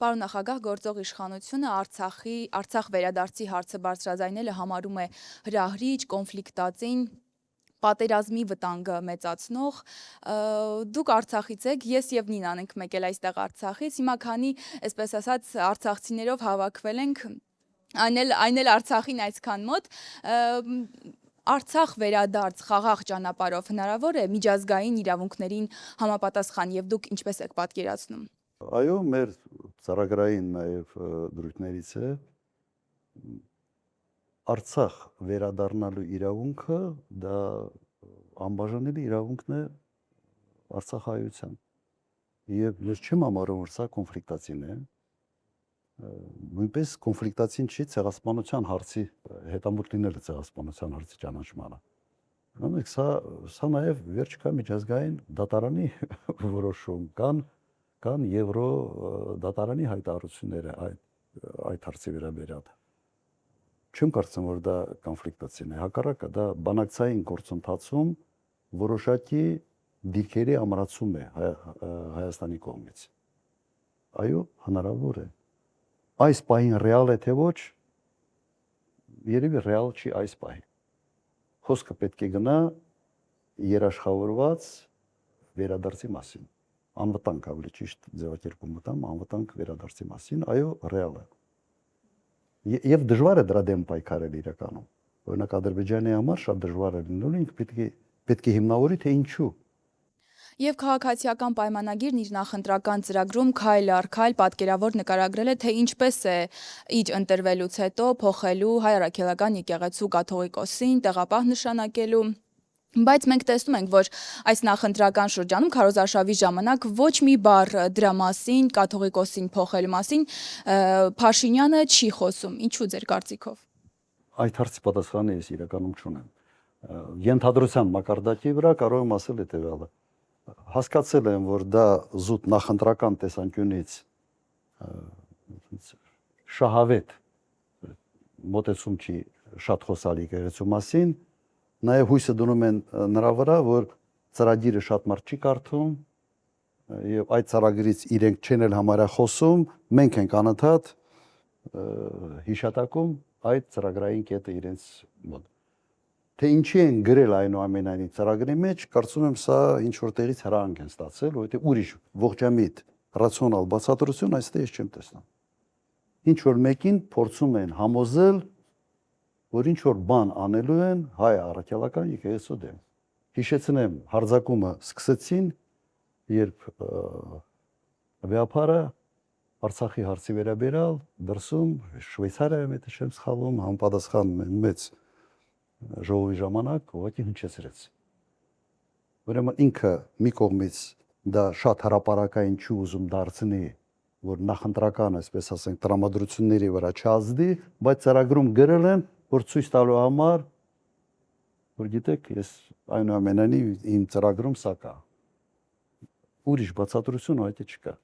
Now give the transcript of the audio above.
Պարոն նախագահ, գործող իշխանությունը Արցախ վերադարձի հարցը բարձրաձայնելը համարում է հրահրիչ, կոնֆլիկտածին, պատերազմի վտանգը մեծացնող, դուք Արցախից եք, ես եւ Նինան ենք մեկ էլ այստեղ Արցախից, հիմա քանի, այսպես ասած, արցախցիներով հավաքվել ենք, այն էլ Արցախին այսքան մոտ, Արցախ վերադարձ խաղաղ ճանապարհով հնարավոր է միջազգային իրավունքներին համապատասխան եւ դուք ինչպես եք պատկերացնում։ Այո, մեր ծրագրային նաև դրույթներից է Արցախ վերադառնալու իրավունքը դա անբաժանելի իրավունքն է արցախայության եւ ես չեմ համարում որ սա կոնֆլիկտացին է նույնպես կոնֆլիկտացին չի ցեղասպանության հարցի հետամուտ լինելը ցեղասպանության հարցի ճանաչմանը նույնիսկ սա նաև վերջ կա միջազգային դատարանի որոշում կան Եվրո դատարանի հայտարարությունները այդ հարցի վերաբերյալ։ Չեմ կարծում, որ դա կոնֆլիկտացին է, հակառակը դա բանակցային գործընթացում որոշակի դիրքերի ամրացում է Հայաստանի կողմից։ Այո, հնարավոր է։ Այս պահին ռեալ է թե ոչ, երևի ռեալ չի այս պահին։ Խոսքը պետք է գնա երաշխավորված վերադարձի մասին։ Անվտանգ ավելի ճիշտ ձևակերպում մտամ անվտանգ վերադարձի մասին, այո, ռեալ է։ Եվ դժվար է դրա դեմ պայքարել իրականում։ Օրինակ Ադրբեջանի համար շատ դժվար է լինում, ինքը պետք է հիմնավորի թե ինչու։ Եվ քաղաքացիական պայմանագիրն իր նախընտրական ծրագրում քայլ առ քայլ պատկերավոր նկարագրել է, թե ինչպես է իր ընտրվելուց հետո փոխելու Հայ առաքելական եկեղեցու կաթողիկոսին, տեղապահ նշանակելու Բայց մենք տեսնում ենք, որ այս նախընտրական շրջանում քարոզարշավի ժամանակ ոչ մի բառ դրա մասին, կաթողիկոսին փոխելու մասին Փաշինյանը չի խոսում։ Ինչու ձեր կարծիքով։ Այդ հարցի պատասխանը ես իրականում չունեմ։ Ենթադրության մակարդակի վրա կարող եմ ասել հետևյալը։ Հասկացել եմ, որ դա զուտ նախընտրական տեսանկյունից շահավետ մոտեցում չի շատ խոսալ եկեղեցու մասին, նաև հույսը դնում են նրա վրա, որ ծրագիրը շատ մարդ չի կարդում եւ այդ ծրագրից իրենք չեն էլ համարյա խոսում, մենք ենք անընդհատ հիշատակում այդ ծրագրային կետը իրենց մոտ։ Թե ինչի են գրել այնուամենայնիվ ծրագրի մեջ, կարծում եմ սա ինչ որտեղից հրանք են ստացել, որովհետեւ ուրիշ ողջամիտ ռացիոնալ բացատրություն այստեղ ես չեմ տեսնում։ Ինչ որ մեկին փորձում են համոզել, որ ինչ որ բան անելու են հայ առաքելական եկեղեցու դեմ։ Հիշեցնեմ, հարձակումը սկսեցին, երբ վեապարը Արցախի հարցի վերաբերյալ դրսում Շվեյցարիայում եթե չեմ սխալվում, համապատասխան մեծ ժողովի ժամանակ ուղղակի հնչեցրեց։ Ուրեմն ինքը մի կողմից դա շատ հրապարակային չի ուզում դարձնի, որ նախընտրական, այսպես ասենք, տրամադրությունների վրա չազդի, բայց ծրագրում գրել են որ ցույց տալու համար, որ գիտեք, ես այնուամենայնիվ իմ ծրագրում սա կա։ Ուրիշ բացատրություն այդ չկա։